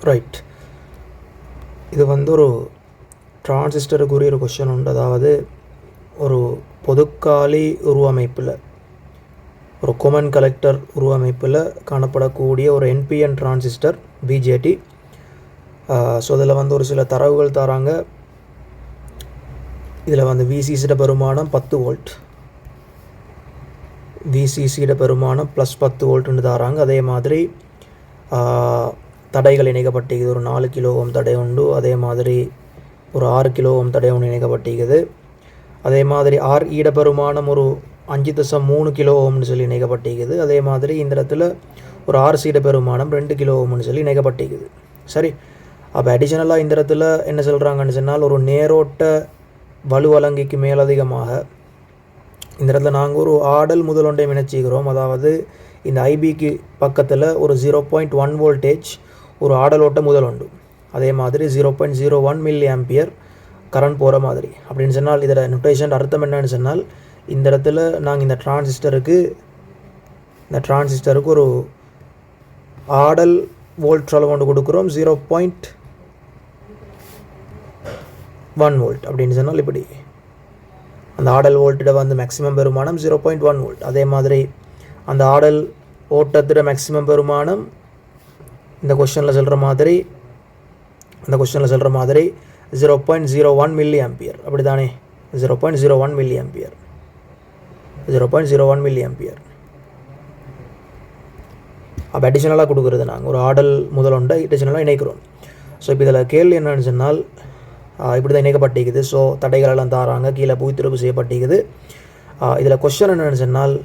Right. இது ஒரு டிரான்சிஸ்டருக்குரிய ஒரு கொஷன் உண்டு. அதாவது ஒரு பொதுக்காலி உருவமைப்பில், ஒரு கொமன் கலெக்டர் உருவமைப்பில் காணப்படக்கூடிய ஒரு என்பிஎன் டிரான்சிஸ்டர் பிஜேடி. ஸோ இதில் ஒரு சில தரவுகள் தராங்க. இதில் விசிசியோட பெருமானம் 10 வோல்ட், விசிசியோட பெருமானம் +10 வோல்ட்டுன்னு தராங்க. அதே மாதிரி தடைகள் இணைக்கப்பட்டிருக்குது. ஒரு 4 கிலோ ஓம் தடை உண்டு. அதே மாதிரி ஒரு 6 கிலோ ஓம் தடை ஒன்று இணைக்கப்பட்டிருக்குது. அதே மாதிரி RE பெருமானம் ஒரு 5.3 கிலோ ஓம்னு சொல்லி இணைக்கப்பட்டிருக்குது. அதே மாதிரி இந்த இடத்துல ஒரு RC பெருமானம் 2 கிலோ ஓம்னு சொல்லி இணைக்கப்பட்டிருக்குது. சரி, அப்போ அடிஷனலாக இந்த இடத்துல என்ன சொல்கிறாங்கன்னு சொன்னால், ஒரு நேரோட்ட வலுவலங்கிக்கு மேலதிகமாக இந்த இடத்துல நாங்கள் ஒரு ஆடல் முதலொன்றை இணைச்சிக்கிறோம். அதாவது இந்த ஐபிக்கு பக்கத்தில் ஒரு 0.1 வோல்டேஜ் ஒரு ஆடலோட்ட முதல் உண்டு. அதே மாதிரி 0.01 மில்லி ஆம்பியர் கரண்ட் போகிற மாதிரி அப்படின்னு சொன்னால், இதில் நொட்டேஷன் அர்த்தம் என்னன்னு சொன்னால், இந்த இடத்துல நாங்கள் இந்த டிரான்சிஸ்டருக்கு ஒரு ஆடல் வோல்ட் அளவு கொண்டு கொடுக்குறோம் 0.1 வோல்ட் அப்படின்னு சொன்னால், இப்படி அந்த ஆடல் வோல்ட்டில் மேக்ஸிமம் பெருமானம் 0.1 வோல்ட். அதே மாதிரி அந்த ஆடல் ஓட்டத்திட மேக்ஸிமம் பெருமானம் இந்த கொஸ்டினில் சொல்கிற மாதிரி 0.01 மில்லி ஆம்பியர். அப்படி தானே, 0.01 மில்லி ஆம்பியர், 0.01 மில்லி ஆம்பியர். அப்போ அடிஷனலாக கொடுக்குறது நாங்கள் ஒரு ஆடல் முதலொண்டை அடிஷனலாக இணைக்கிறோம். ஸோ இப்போ இதில் கேள்வி என்னன்னு சொன்னால், இப்படி தான் இணைக்கப்பட்டிருக்குது. ஸோ தடைகளெல்லாம் தாராங்க, கீழே புய்த்திருப்பு செய்யப்பட்டிருக்குது. இதில் கொஸ்டின் என்னென்னு சொன்னால்,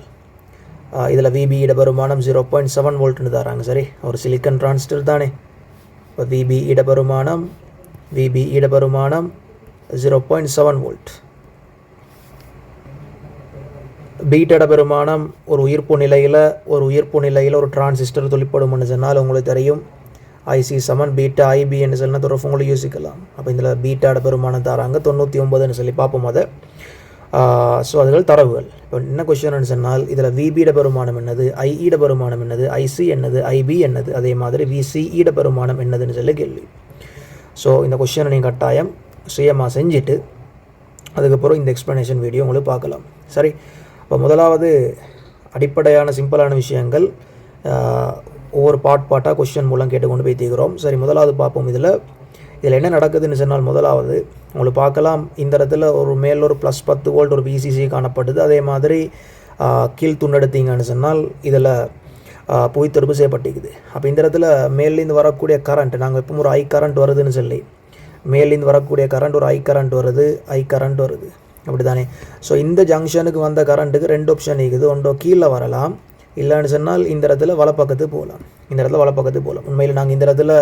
இதில் விபியோட பெருமானம் 0.7 வோல்ட்னு தராங்க. சரி, ஒரு சிலிக்கன் டிரான்சிஸ்டர் தானே. இப்போ விபியோட பெருமானம் 0.7 வோல்ட். பீட்டோட பெருமானம் ஒரு உயிர்ப்பு நிலையில் ஒரு டிரான்சிஸ்டர் தொழிற்படும்னு சொன்னால் உங்களுக்கு தெரியும், ஐசி சமன் பீட்டா ஐபி என்று சொன்னால் தொடர்பு உங்களுக்கு யோசிக்கலாம். அப்போ இதில் பீட்டாட பெருமானம் தராங்க 99ன்னு சொல்லி பார்ப்போம் அதை. ஸோ அதுகள் தரவுகள். இப்போ என்ன கொஸ்டின்னு சொன்னால், இதில் விபியோட பெருமானம் என்னது, ஐஇட பெருமானம் என்னது, ஐசி என்னது, ஐபி என்னது, அதே மாதிரி விசிஇட பெருமானம் என்னதுன்னு சொல்லி கேள்வி. ஸோ இந்த கொஸ்டினை நீங்கள் கட்டாயம் சுயமாக செஞ்சுட்டு அதுக்கப்புறம் இந்த எக்ஸ்ப்ளனேஷன் வீடியோ உங்களுக்கு பார்க்கலாம். சரி, இப்போ முதலாவது அடிப்படையான சிம்பிளான விஷயங்கள் ஒவ்வொரு பாட்டாக கொஸ்டின் மூலம் கேட்டுக்கொண்டு போய் தீர்க்கிறோம். சரி, முதலாவது பார்ப்போம். இதில் என்ன நடக்குதுன்னு சொன்னால், முதலாவது உங்களுக்கு பார்க்கலாம், இந்த இடத்துல ஒரு மேல் ஒரு +10 வோல்ட் ஒரு விசிசி காணப்படுது. அதே மாதிரி கீழ் துண்டெடுத்தீங்கன்னு சொன்னால் இதில் புய்த்தொடுப்பு செய்யப்பட்டிருக்குது. அப்போ இந்த இடத்துல மேலேருந்து வரக்கூடிய கரண்ட், நாங்கள் எப்பவும் ஒரு ஐ கரண்ட் வருதுன்னு சொல்லி, மேலேருந்து வரக்கூடிய கரண்ட் ஒரு ஐ கரண்ட் வருது அப்படி தானே. ஸோ இந்த ஜங்ஷனுக்கு வந்த கரண்ட்டுக்கு 2 ஆப்ஷன் இருக்குது. ஒன்றோ கீழே வரலாம், இல்லைன்னு சொன்னால் இந்த இடத்துல வலப்பக்கத்து போகலாம். உண்மையில் நாங்கள் இந்த இடத்துல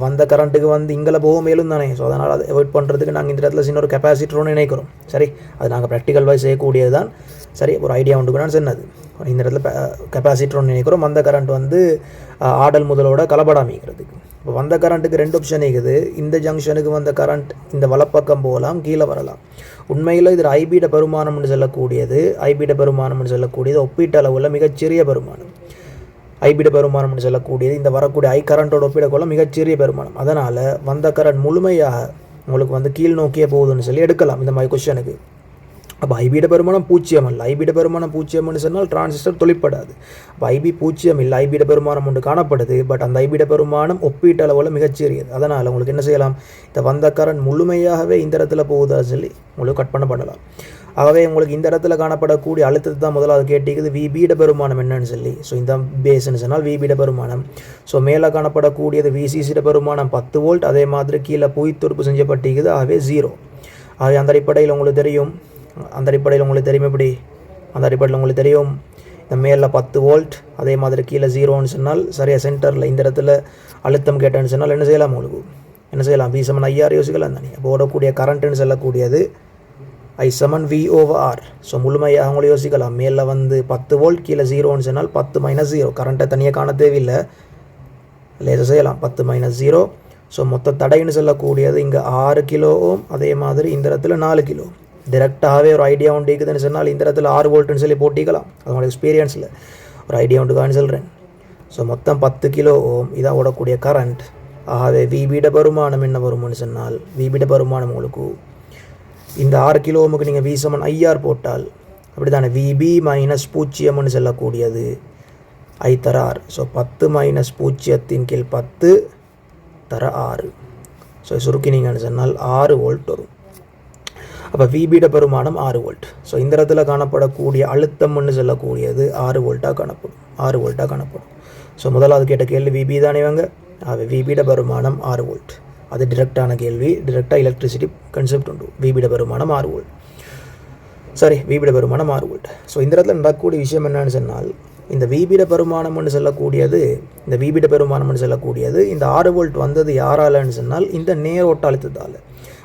வந்த கரண்ட்டுக்கு இங்கே போக மேலும் தானே. ஸோ அதனால் அதை அவாய்ட் பண்ணுறதுக்கு நாங்கள் இந்த இடத்துல சின்ன ஒரு கெப்பாசிட்டர் ஒன்று இணைக்கிறோம். சரி, அது நாங்கள் ப்ராக்டிக்கல் வைஸ் செய்யக்கூடியது தான். சரி, ஒரு ஐடியா உண்டு நான் சொன்னது. இந்த இடத்துல கெப்பாசிட்டர் ஒன்று இணைக்கிறோம். வந்த கரண்ட் ஆடல் முதலோட கலப்படாமிக்கிறதுக்கு. இப்போ வந்த கரண்ட்டுக்கு 2 ஆப்ஷன் இருக்குது. இந்த ஜங்ஷனுக்கு வந்த கரண்ட் இந்த வலப்பக்கம் போகலாம், கீழே வரலாம். உண்மையில் இது ஐபியோட பெருமானம்னு சொல்லக்கூடியது ஒப்பீட்டு அளவில் மிகச்சிறிய பெருமானம். ஐபியோட பெருமானம்னு சொல்லக்கூடியது இந்த வரக்கூடிய ஐ கரண்ட்டோட ஒப்பிடக்கொள்ள மிகச்சிறிய பெருமானம். அதனால் வந்த கரண்ட் முழுமையாக உங்களுக்கு கீழ் நோக்கியே போகுதுன்னு சொல்லி எடுக்கலாம் இந்த மாதிரி கொஸ்டினுக்கு. அப்போ ஐபியோட பெருமானம் 0 அல்ல. ஐபியோட பெருமானம் 0ன்னு சொன்னால் டிரான்சிஸ்டர் தொழிற்படாது. அப்போ ஐபி 0 இல்லை, ஐபியோட பெருமானம் ஒன்று காணப்படுது. பட் அந்த ஐபியோட பெருமானம் ஒப்பீட்டு அளவில் மிகச்சிறியது. அதனால் உங்களுக்கு என்ன செய்யலாம், இந்த வந்த கரண்ட் முழுமையாகவே இந்த இடத்துல போகுதுன்னு சொல்லி உங்களுக்கு கட் பண்ணலாம். ஆகவே உங்களுக்கு இந்த இடத்துல காணப்படக்கூடிய அழுத்தத்தை தான் முதலாவது கேட்டிக்குது, விபியோட பெருமானம் என்னன்னு சொல்லி. ஸோ இந்த பேஸ்ன்னு சொன்னால் விபியோட பெருமானம். ஸோ மேலே காணப்படக்கூடியது விசிசியோட பெருமானம் 10 வோல்ட். அதே மாதிரி கீழே புய்த்தொடுப்பு செஞ்சப்பட்டிருக்குது, ஆகவே 0. ஆகவே அந்த அடிப்படையில் உங்களுக்கு தெரியும் எப்படி, அந்த அடிப்படையில் உங்களுக்கு தெரியும் இந்த மேலே 10 வோல்ட், அதே மாதிரி கீழே 0ன்னு சொன்னால் சரியாக சென்டரில் இந்த இடத்துல அழுத்தம் கேட்டேன்னு சொன்னால் என்ன செய்யலாம், V = IR யோசிக்கலாம் தானே. அப்போ ஓடக்கூடிய கரண்ட்டுன்னு சொல்லக்கூடியது I = V/R. ஸோ முழுமையாக அவங்கள யோசிக்கலாம். மேலே 10 வோல்ட், கீழே 0ன்னு சொன்னால் 10 - 0. கரண்ட்டை தனியாக காண தேவையில்லை, லேசாக செய்யலாம். 10 - 0. ஸோ மொத்த தடைன்னு சொல்லக்கூடியது இங்கே 6 கிலோ ஓம், அதே மாதிரி இந்த இடத்துல 4 கிலோ. டிரெக்டாகவே ஒரு ஐடியா உண்டு இருக்குதுன்னு சொன்னால் இந்த இடத்துல 6 வோல்ட்டுன்னு சொல்லி போட்டிக்கலாம். அது உங்களோட எக்ஸ்பீரியன்ஸில் ஒரு ஐடியா உண்டுக்கான்னு சொல்கிறேன். ஸோ மொத்தம் 10 கிலோ ஓம் இதான் ஓடக்கூடிய கரண்ட். ஆகவே விபிட பெருமானம் என்ன வரும்னு சொன்னால் விபிட பெருமானம் உங்களுக்கு இந்த 6 கிலோ ஓமுக்கு நீங்கள் வி சமன் ஐஆர் போட்டால் அப்படி தானே விபி மைனஸ் 0 சொல்லக்கூடியது ஐ தர 6. ஸோ 10 மைனஸ் 0 / 10 தர 6. ஸோ சுருக்கினீங்கன்னு சொன்னால் 6 வோல்ட் வரும். அப்போ விபிட பெருமானம் 6 வோல்ட். ஸோ இந்த இடத்துல காணப்படக்கூடிய அழுத்தம்னு சொல்லக்கூடியது 6 வோல்ட்டாக காணப்படும். ஸோ முதலாவது கேட்ட கேள்வி விபி தானே வாங்க. விபிட பெருமானம் 6 வோல்ட். அது டிரெக்டான கேள்வி. டிரெக்டாக எலக்ட்ரிசிட்டி கன்செப்ட் உண்டு. விபிட பெருமானம் 6 வோல்ட். சரி, விபிட பெருமானம் 6 வோல்ட். ஸோ இந்த இடத்துல நடக்கக்கூடிய விஷயம் என்னன்னு சொன்னால் இந்த விபிட பெருமானம்னு சொல்லக்கூடியது இந்த 6 வோல்ட் வந்தது யாராலன்னு சொன்னால் இந்த நேரோட்ட அழுத்தத்தால்.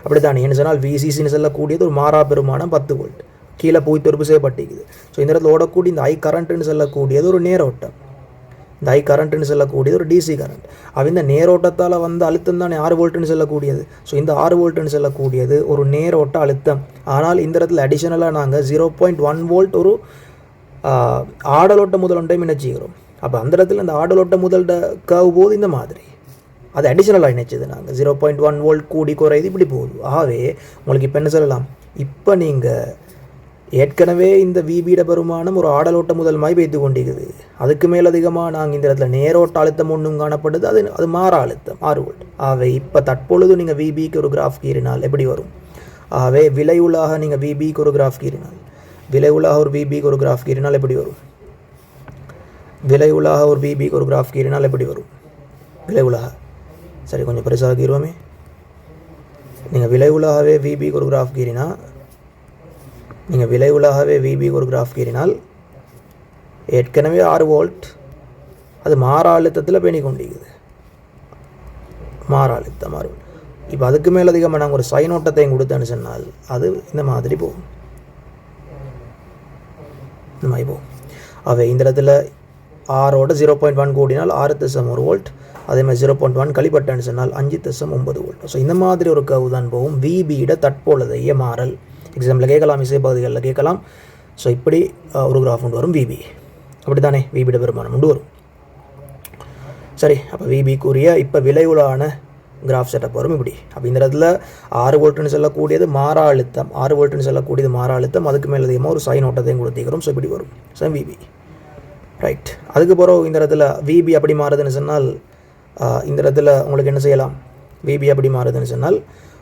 அப்படி தானே என்ன சொன்னால் விசிசின்னு சொல்லக்கூடியது ஒரு மாறா பெருமானம் 10 வோல்ட் கீழே போய் தொடர்பு செய்யப்பட்டிருக்குது. ஸோ இந்த இடத்துல ஓடக்கூடிய இந்த ஐ கரண்ட்டுன்னு சொல்லக்கூடியது ஒரு நேரோட்டம். இந்த ஐ கரண்ட்டுன்னு சொல்லக்கூடியது ஒரு டிசி கரண்ட். இந்த நேரோட்டத்தால் வந்து அழுத்தம் தானே 6 வோல்ட்டுன்னு சொல்லக்கூடியது. ஸோ இந்த 6 வோல்ட்டுன்னு சொல்லக்கூடியது ஒரு நேரோட்ட அழுத்தம். ஆனால் இந்த இடத்துல அடிஷனலாக நாங்கள் 0.1 வோல்ட் ஒரு ஆடலோட்ட முதல் ஒன்றையும் இணைச்சிக்கிறோம். அப்போ அந்த இடத்துல இந்த ஆடலோட்ட முதல்ட கர்வ் போது இந்த மாதிரி அது அடிஷனலாக இணைச்சது நாங்கள் 0.1 வோல்ட் கூடி குறையுது இப்படி போகுது. ஆகவே உங்களுக்கு இப்போ என்ன சொல்லலாம், இப்போ நீங்கள் ஏற்கனவே இந்த விபிட பெருமானம் ஒரு ஆடலோட்ட முதல் மாதிரி வைத்து கொண்டிருக்குது. அதுக்கு மேலதிகமாக நாங்கள் இந்த இடத்துல நேரோட்ட அழுத்தம் ஒன்றும் காணப்படுது. அது மாறா அழுத்தம் 6 வோல்ட். ஆகவே இப்போ தற்பொழுது நீங்கள் விபிக்கு ஒரு கிராஃப் கீறினால் எப்படி வரும்? ஆகவே விளைவுலாக நீங்கள் விபிக்கு ஒரு கிராஃப் கீறினால் எப்படி வரும்? விளைவுலாக சரி கொஞ்சம் பெருசாக கீறுவோமே. நீங்கள் விளைவுலாகவே விபிக்கு ஒரு கிராஃப் கீறினால் ஏற்கனவே 6 வோல்ட் அது மாறா அழுத்தத்தில் பேணி கொண்டிருக்குது. மாறா அழுத்தம் 6 வோல்ட். இப்போ அதுக்கு மேலே அதிகமாக நாங்கள் ஒரு சைனோட்டத்தையும் கொடுத்தேன்னு சொன்னால் அது இந்த மாதிரி போகும். இந்த இடத்துல 6ஓட 0.1 கூடினால் 6.1 வோல்ட். அதே மாதிரி 0.1 கழிப்பட்டான்னு சொன்னால் 5.9 வோல்ட். ஸோ இந்த மாதிரி ஒரு கர்வ் தான் போகும் விபியிட தற்பொழுதைய மாறல். எக்ஸாம்பிள் கேட்கலாம், இசை பகுதிகளில் கேட்கலாம். ஸோ இப்படி ஒரு கிராஃப் உண்டு வரும் விபி. அப்படி தானே விபிட பெருமானம் உண்டு வரும். சரி, அப்போ விபிக்குரிய இப்போ விளைவுலான கிராஃப் செட்டப் வரும் இப்படி. அப்போ இந்த இடத்துல 6 வோல்ட்டுன்னு சொல்லக்கூடியது மாறா அழுத்தம். அதுக்கு மேலே அதிகமாக ஒரு சைன் ஓட்டத்தையும் கொடுத்திக்கிறோம். ஸோ இப்படி வரும் விபி. ரைட். அதுக்கு பிறகு இந்த இடத்துல விபி அப்படி மாறுதுன்னு சொன்னால் இந்த இடத்துல உங்களுக்கு என்ன செய்யலாம்? விபி அப்படி மாறுதுன்னு சொன்னால்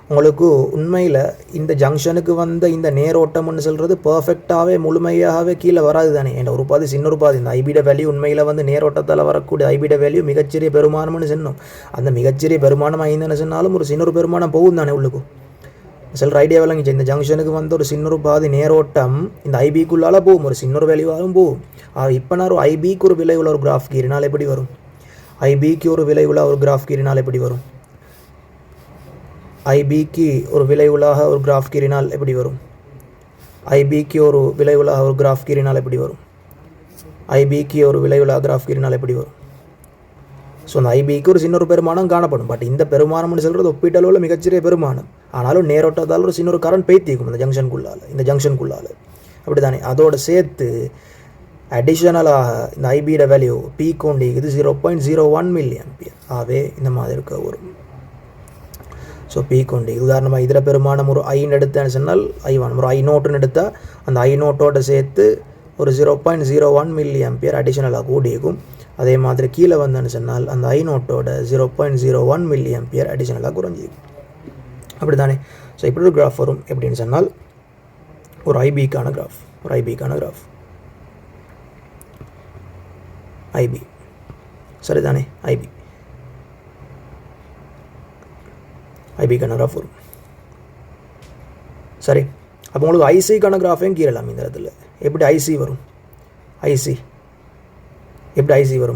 உங்களுக்கு உண்மையில் இந்த ஜங்ஷனுக்கு வந்த இந்த நேரோட்டம்னு சொல்கிறது பர்ஃபெக்டாகவே முழுமையாகவே கீழே வராது தானே. என்ற ஒரு பாதி சின்ன ஒரு பாதி இந்த ஐபிட வேல்யூ உண்மையில் வந்து நேரோட்டத்தால் வரக்கூடிய ஐபிட வேல்யூ மிகச்சிறிய பெருமானம்னு சொன்னோம். அந்த மிகச்சிறிய பெருமானம் ஐந்துன்னு சொன்னாலும் ஒரு சின்ன ஒரு பெருமானம் போகும் தானே உள்ளுக்கும். சில ஐடியா விளங்கிச்சு. இந்த ஜங்ஷனுக்கு வந்து ஒரு சின்ன ஒரு பாதி நேரோட்டம் இந்த ஐபிக்குள்ளால் போகும், ஒரு சின்ன ஒரு வேல்யூவாகவும் போகும். இப்போ நான் ஒரு ஐபிக்கு ஒரு விளைவுள்ள ஒரு கிராஃப் கீறினால் எப்படி வரும்? ஐபிக்கு ஒரு விளைவுள்ள ஒரு கிராஃப் கீறினால் எப்படி வரும்? ஐபிக்கு ஒரு விளைவுலாக ஒரு கிராஃப் கீறினால் எப்படி வரும்? ஐபிக்கு ஒரு விளைவுலாக ஒரு கிராஃப் கீறினால் எப்படி வரும்? ஸோ அந்த ஐபிக்கு ஒரு சின்ன ஒரு பெருமானம் காணப்படும். பட் இந்த பெருமானம்னு சொல்கிறது ஒப்பீட்டளவில் மிகச்சிறிய பெருமானம். ஆனாலும் நேரோட்டத்தால் ஒரு சின்ன ஒரு கரண்ட் பேத்திக்கும் இந்த ஜங்ஷனுக்குள்ளால். அப்படி தானே. அதோடு சேர்த்து அடிஷனலாக இந்த ஐபியோட வேல்யூ பி கொண்டு இது 0.01 மில்லியம்பியர். ஆகவே இந்த மாதிரி இருக்க வரும். ஸோ பி கொண்டு உதாரணமாக இதில் பெருமானம் ஒரு ஐன்னு எடுத்தேன்னு சொன்னால் ஐ1 ஒரு ஐ நோட்டுன்னு எடுத்தால் அந்த ஐ நோட்டோட சேர்த்து ஒரு 0.01 மில்லியம்பியர் அடிஷனலாக கூடியிருக்கும். அதே மாதிரி கீழே வந்தேன்னு சொன்னால் அந்த ஐ நோட்டோட 0.01 மில்லியம்பியர் அடிஷனலாக குறைஞ்சிருக்கும். அப்படி தானே. ஸோ இப்படி ஒரு கிராஃப் வரும். எப்படின்னு சொன்னால் ஒரு ஐபிக்கான கிராஃப் ஐபி சரிதானே. ஐபிக்கான கிராஃப் வரும். சரி, அப்போ உங்களுக்கு ஐசிக்கான கிராஃபையும் கீழலாம். இந்த இடத்துல எப்படி ஐசி வரும்?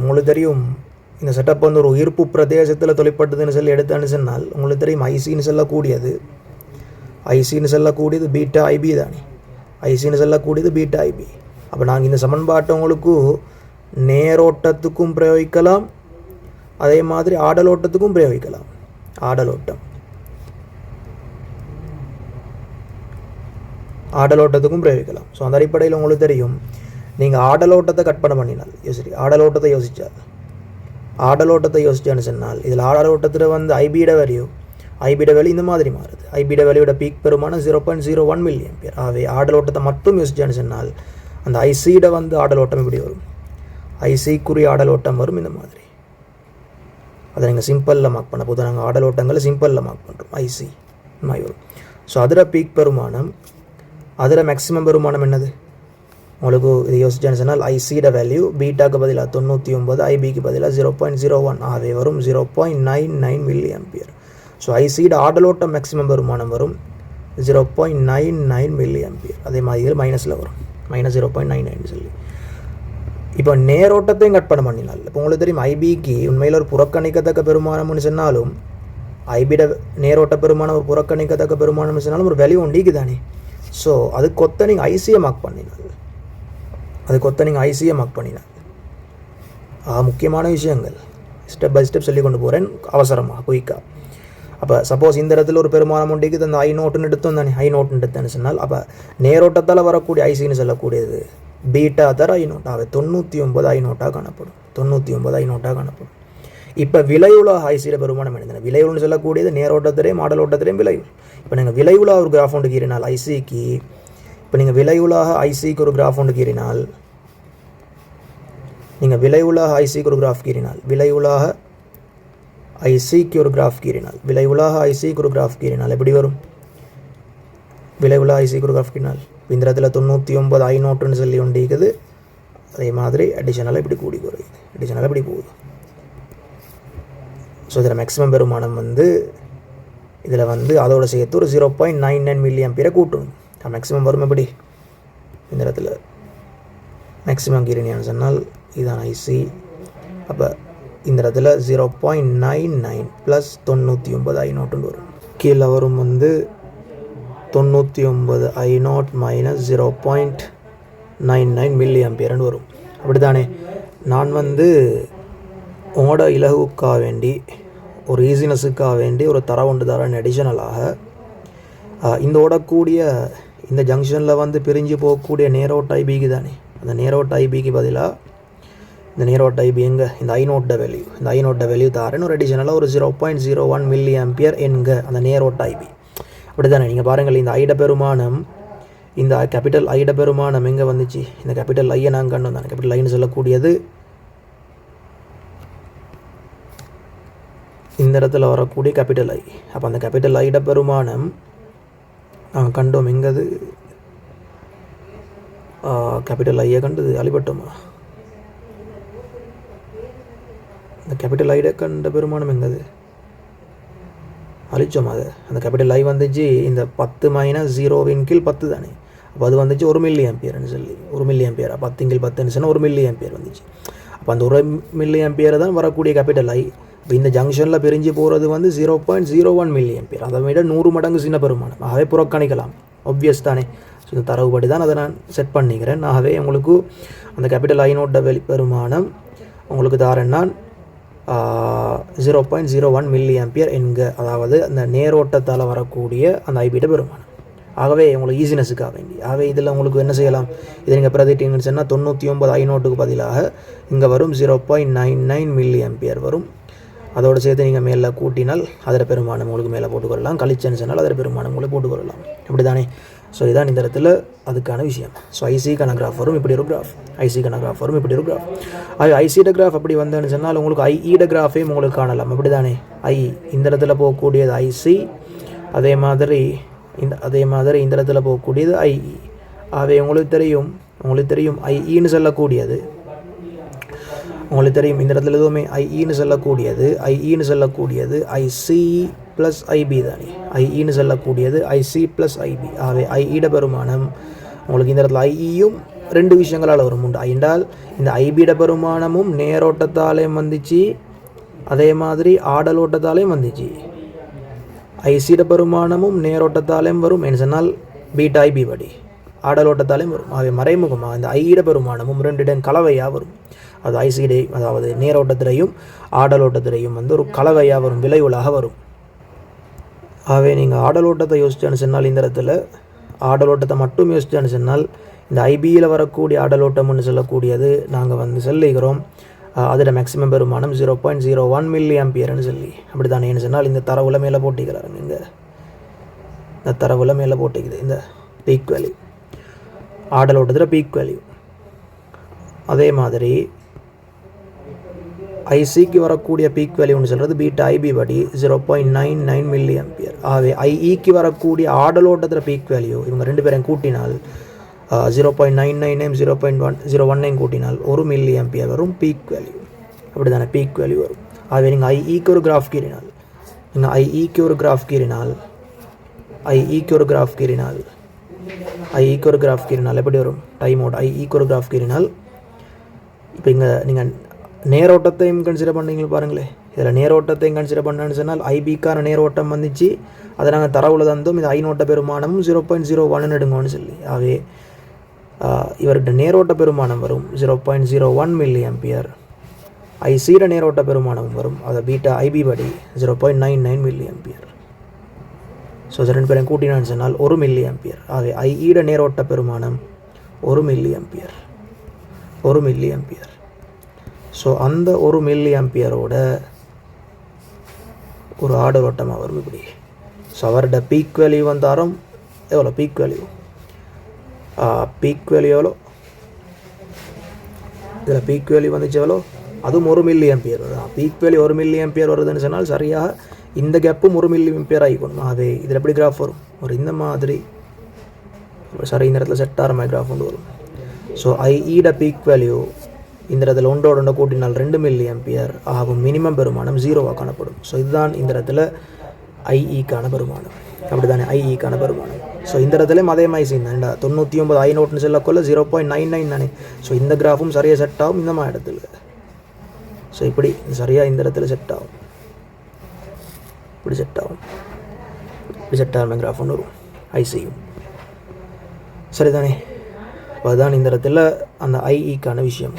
உங்களுக்கு தெரியும் இந்த செட்டப் வந்து ஒரு ஈர்ப்பு பிரதேசத்தில் தொலைப்பட்டதுன்னு சொல்லி எடுத்தான்னு சொன்னால் உங்களுக்கு தெரியும் ஐசின்னு சொல்லக்கூடியது பீட்டா ஐபி தானே. Beta IP. அப்போ நாங்கள் இந்த சமன்பாட்டை உங்களுக்கு நேரோட்டத்துக்கும் பிரயோகிக்கலாம், அதே மாதிரி ஆடலோட்டத்துக்கும் பிரயோகிக்கலாம். ஆடலோட்டத்துக்கும் பிரயோகிக்கலாம். ஸோ அந்த அடிப்படையில் உங்களுக்கு தெரியும் நீங்கள் ஆடலோட்டத்தை கற்பனை பண்ணினால் ஆடலோட்டத்தை யோசித்தால் ஆடலோட்டத்தை யோசிச்சேன்னு சொன்னால் இதில் ஆடலோட்டத்தில் வந்து ஐபியோட வேல்யூ இந்த மாதிரி மாறுது. ஐபியோட வேல்யூட பீக் பெருமானம் 0.01 மில்லியன் பேர். ஆகவே ஆடலோட்டத்தை மட்டும் யோசிச்சேன்னு சொன்னால் அந்த ஐசியோட வந்து ஆடலோட்டம் இப்படி வரும். ஐசிக்குரிய ஆடலோட்டம் வரும் இந்த மாதிரி. அதை நீங்கள் சிம்பிளில் மார்க் பண்ண போது நாங்கள் ஆடலோட்டங்களை சிம்பிளில் மார்க் பண்ணுறோம். ஐசி மாதிரி வரும். ஸோ அதில் பீக் பெருமானம், அதில் மேக்ஸிமம் பெருமானம் என்னது உங்களுக்கு இது யோசிச்சேன்னு சொன்னால் ஐசியோட வேல்யூ பீட்டாக்கு பதிலாக 99, ஐபிக்கு பதிலாக 0.01 ஆகவே வரும் 0.99 மில்லியன் பேர். ஸோ ஐசியோட ஆடலோட்டம் மேக்ஸிமம் பெருமானம் வரும் 0.99 மில்லியன் பேர். அதே மாதிரி இது மைனஸில் வரும், -0.99 சொல்லி. இப்போ நேரோட்டத்தையும் கட் பண்ண பண்ணினால் இப்போ உங்களுக்கு தெரியும் ஐபிக்கு உண்மையில் ஒரு புறக்கணிக்கத்தக்க பெருமானம்னு சொன்னாலும் ஐபியோட நேரோட்ட பெருமானம் ஒரு புறக்கணிக்கத்தக்க பெருமானம்னு சொன்னாலும் ஒரு வேல்யூ உண்டிக்கு தானே. ஸோ அது கொத்த நீங்கள் ஐசியை மார்க் பண்ணினால் முக்கியமான விஷயங்கள் ஸ்டெப் பை ஸ்டெப் சொல்லி கொண்டு போகிறேன் அவசரமாக குயிக்காக. அப்போ சப்போஸ் இந்த இடத்துல ஒரு பெருமானம் உண்டிக்கு அந்த ஐ நோட்டுன்னு எடுத்தேன்னு சொன்னால் அப்போ நேரோட்டத்தால் வரக்கூடிய ஐசின்னு சொல்லக்கூடியது பீட்டா தர ஐ நோட்டாக 99 ஐ நோட்டாக காணப்படும். இப்போ விளைவுலா ஐசியோட பெருமானம் என்ன? விளைவுன்னு சொல்லக்கூடியது நேரோட்டத்திலையும் ஆடலோட்டத்திலையும் விளைவு. இப்போ நீங்கள் விளைவுலா ஒரு கிராஃப் ஒன்று கீறினால் ஐசிக்கு, இப்போ நீங்கள் விளைவுலாக ஐசிக்கு ஒரு கிராஃப் ஒன்று கீறினால், விளைவுலாக ஐசிக்கு ஒரு கிராஃப் கீறினால் எப்படி வரும்? விளைவுலா ஐசிக்கு ஒரு கிராஃப் கீறினால் இந்த இடத்துல 99 ஐ நோட்டுன்னு சொல்லி ஒண்டிக்குது. அதே மாதிரி அடிஷனலாக இப்படி கூடி குறையுது, அடிஷனலாக இப்படி போகுது. ஸோ இதில் மேக்ஸிமம் பெருமானம் வந்து இதில் வந்து அதோட சேர்த்து ஒரு 0.99 மில்லியன் பேரை கூட்டணும். மேக்ஸிமம் வரும் எப்படி? இந்த இடத்துல மேக்ஸிமம் கீரினியான்னு சொன்னால் இதுதான் ஐசி. அப்போ இந்த இடத்துல 0.99 ப்ளஸ் 99 ஐ நோட்டுன்னு வரும். கீழே வரும் வந்து 99 ஐ நாட் மைனஸ் 0.99 மில்லியன் பேருன்னு வரும். அப்படி தானே? நான் வந்து உங்களோட இலகுக்காக வேண்டி ஒரு ஈஸினஸுக்காக வேண்டி ஒரு தரவுண்டு தரேன். அடிஷனலாக இந்த ஓடக்கூடிய இந்த ஜங்ஷனில் வந்து பிரிஞ்சு போகக்கூடிய நேரோட் ஐபிக்கு தானே, அந்த நேரோட் ஐபிக்கு பதிலாக இந்த நேரோட் ஐபி எங்கே இந்த ஐநோட்ட வேல்யூ தரேன்னு ஒரு அடிஷனலாக ஒரு 0.01 மில்லியன் பேர் எங்கே அந்த நேரோட் ஐபி. அப்படி தானே? நீங்கள் பாருங்கள், இந்த ஐட பெருமானம், இந்த கேபிட்டல் ஐட பெருமானம் எங்கே வந்துச்சு? இந்த கேபிட்டல் ஐயை நாங்கள் கண்டு வந்தாங்க. கேபிட்டல் ஐன்னு சொல்லக்கூடியது இந்த இடத்துல வரக்கூடிய கேபிட்டல் ஐ. அப்போ அந்த கேபிட்டல் ஐட பெருமானம் நாங்கள் கண்டோம். எங்கது கேபிட்டல் ஐயை கண்டது அழிபட்டோமா? இந்த கேபிட்டல் ஐட கண்ட பெருமானம் எங்கது அழிச்சோம். அது அந்த கேபிட்டல் ஐ வந்துச்சு இந்த 10 மைனஸ் 0வின் கீழ் 10 தானே. அப்போ அது வந்துச்சு 1 மில்லியன் பேர்னு சொல்லி 1 மில்லியன் பேரா 10 கீழ் 10ன்னு சொன்னால் 1 மில்லியன் பேர் வந்துச்சு. அப்போ அந்த 1 மில்லியன் பேரை தான் வரக்கூடிய கேபிட்டல் ஐ. இப்போ இந்த ஜங்ஷனில் பிரிஞ்சு போகிறது வந்து 0.01 மில்லியன் பேர். அதை விட 100 மடங்கு சின்ன பெருமானம். ஆகவே புறக்கணிக்கலாம், ஒப்வியஸ் தானே. ஸோ இந்த தரவுபடி தான் அதை நான் செட் பண்ணிக்கிறேன். ஆகவே உங்களுக்கு அந்த கேபிட்டல் ஐநோட்ட பெருமானம் உங்களுக்கு தாரேன் நான் 0.01 மில்லியன் பேர் என்க, அதாவது அந்த நேரோட்டத்தால் வரக்கூடிய அந்த ஐபியோட பெருமானம். ஆகவே உங்களுக்கு ஈஸினஸுக்காக வேண்டி ஆகவே இதில் உங்களுக்கு என்ன செய்யலாம்? இதை நீங்கள் பிரதிட்டீங்கன்னு சொன்னால் 99 ஐ நோட்டுக்கு பதிலாக இங்கே வரும் 0.99 மில்லியன் பேர் வரும். அதோடு சேர்த்து நீங்கள் மேலே கூட்டினால் அதில் பெருமானம் உங்களுக்கு மேலே போட்டுக்கொள்ளலாம். கழிச்சன்னு சொன்னால் அதில் பெருமானம் உங்களுக்கு போட்டுக்கொள்ளலாம். அப்படி தானே? ஸோ இதான் இந்த இடத்துல அதுக்கான விஷயம். ஸோ ஐசிக்கான கிராஃப் வரும் இப்படி ஒரு கிராஃப், இப்படி ஒரு கிராஃப். அது ஐசியோட கிராஃப் அப்படி வந்தேன்னு சொன்னால் உங்களுக்கு ஐஇட கிராஃபே உங்களுக்கு காணலாம். அப்படி தானே? ஐ இந்த இடத்துல போகக்கூடியது ஐசி, அதே மாதிரி இந்த இடத்துல போகக்கூடியது ஐஇ. ஆகவே உங்களுக்கு தெரியும் ஐஇன்னு சொல்லக்கூடியது, உங்களுக்கு தெரியும் இந்த இடத்துல எதுவுமே ஐஇன்னு சொல்லக்கூடியது ஐசி ப்ளஸ் ஐபி தானே. ஐஇன்னு சொல்லக்கூடியது ஐசி ப்ளஸ் ஐபி. ஆகவே ஐஇட பெருமானம் உங்களுக்கு இந்த இடத்துல ஐஇயும் 2 விஷயங்களால் வரும். உண்டு ஐண்டால் இந்த ஐபியிட பெருமானமும் நேரோட்டத்தாலேயும் வந்துச்சு, அதே மாதிரி ஆடலோட்டத்தாலேயும் வந்துச்சு. ஐசியிட பெருமானமும் நேரோட்டத்தாலேயும் வரும் என்று சொன்னால் பீட்டா ஐபி படி ஆடலோட்டத்தாலேயும் வரும். ஆகவே மறைமுகமாக இந்த ஐஇட பெருமானமும் 2 கலவையாக வரும். அது ஐசிடை, அதாவது நேரோட்டத்திலையும் ஆடலோட்டத்திலையும் வந்து ஒரு கலவையாக வரும், விளைவுலாக வரும். ஆகவே நீங்கள் ஆடலோட்டத்தை யோசிச்சான்னு சொன்னால் இந்த இடத்துல ஆடலோட்டத்தை மட்டும் யோசிச்சான்னு சொன்னால் இந்த ஐபியில் வரக்கூடிய ஆடலோட்டம்னு சொல்லக்கூடியது நாங்கள் வந்து சொல்லிக்கிறோம் அதோட மேக்ஸிமம் பெருமானம் 0.01 மில்லி ஆம்பியர்னு சொல்லி அப்படி தானே என்ன சொன்னால் இந்த தரவுல மேலே போட்டிக்கிறாருங்க. இங்கே இந்த தரவுல மேலே போட்டிக்குது இந்த பீக் வேல்யூ ஆடலோட்டத்தில் பீக் வேல்யூ. அதே மாதிரி ஐசிக்கு வரக்கூடிய பீக் வேல்யூன்னு சொல்கிறது பீட்டா ஐபி படி 0.99 மில்லி ஆம்பியர். ஆகவே ஐஇக்கு வரக்கூடிய ஆடலோட்டத்தில் பீக் வேல்யூ இவங்க ரெண்டு பேரையும் கூட்டினால் 0.99 0.109 கூட்டினால் 1 மில்லி ஆம்பியர் வரும் பீக் வேல்யூ. அப்படி தானே பீக் வேல்யூ வரும். ஆகவே நீங்கள் ஐஇக்கு ஒரு கிராஃப் கீறினால் ஐஇக்கு ஒரு கிராஃப் கீறினால் எப்படி வரும் டைமோட ஐஇக்கு ஒரு கிராஃப் கீறினால் இப்போ இங்கே நீங்கள் நேரோட்டத்தையும் கன்சிடர் பண்ணீங்க பாருங்களேன். இதில் நேரோட்டத்தையும் கன்சிடர் பண்ணணும்னு சொன்னால் ஐபிக்கான நேரோட்டம் வந்துச்சு, அதை நாங்கள் தரவுல தந்தோம். இது ஐநோட்ட பெருமானமும் 0.01 எடுங்கன்னு சொல்லி. ஆகவே இவர்கிட்ட நேரோட்ட பெருமானம் வரும் 0.01 மில்லி ஆம்பியர். ஐசியோட நேரோட்ட பெருமானமும் வரும், அதை பீட்டா ஐபி படி 0.99 மில்லி ஆம்பியர். ஸோ ரெண்டு பேரும் கூட்டினான்னு சொன்னால் 1 மில்லி ஆம்பியர். ஆகவே ஐஇட நேரோட்ட பெருமானம் 1 மில்லி ஆம்பியர். ஸோ அந்த 1 மில்லி ஆம்பியரோட ஒரு ஆர்டர் ஓட்டமாக வரும் இப்படி. ஸோ அவரோட பீக் வேல்யூ வந்தாலும் எவ்வளோ பீக் வேல்யூ எவ்வளோ, இதில் பீக் வேல்யூ வந்துச்சு எவ்வளோ, அதுவும் 1 மில்லி ஆம்பியர் வருது. பீக் வேல்யூ 1 மில்லி ஆம்பியர் வருதுன்னு சொன்னால் சரியாக இந்த கேப்பும் 1 மில்லி ஆம்பியர் ஆகிக்கணும். அதே இதில் எப்படி கிராஃப் வரும், ஒரு இந்த மாதிரி சரி இந்த இடத்துல செட் ஆகிற மாதிரி கிராஃப் கொண்டு வரும். ஸோ ஐஇட பீக் வேல்யூ இந்த இடத்துல ஒன்றோட கூட்டினால் 2 மில்லி ஆம்பியர் ஆகும். மினிமம் பெருமானம் 0வாக காணப்படும். ஸோ இதுதான் இந்த இடத்துல ஐஇக்கான பெருமானம். அப்படி தானே ஐஇக்கான பெருமானம். ஸோ இந்த இடத்துலையும் அதே மாதிரி செய்யுங்க. 99 ஐநோட்னு சொல்லக்குள்ள 0.99 தானே. ஸோ இந்த கிராஃபும் சரியாக செட் ஆகும் இந்த மாதிரி இடத்துல. ஸோ இப்படி சரியாக இந்த இடத்துல செட் ஆகும், இப்படி செட் ஆகும் கிராஃப் ஒன்று வரும் ஐசியும். சரிதானே. அதுதான் இந்த இடத்துல அந்த ஐஇக்கான விஷயம்.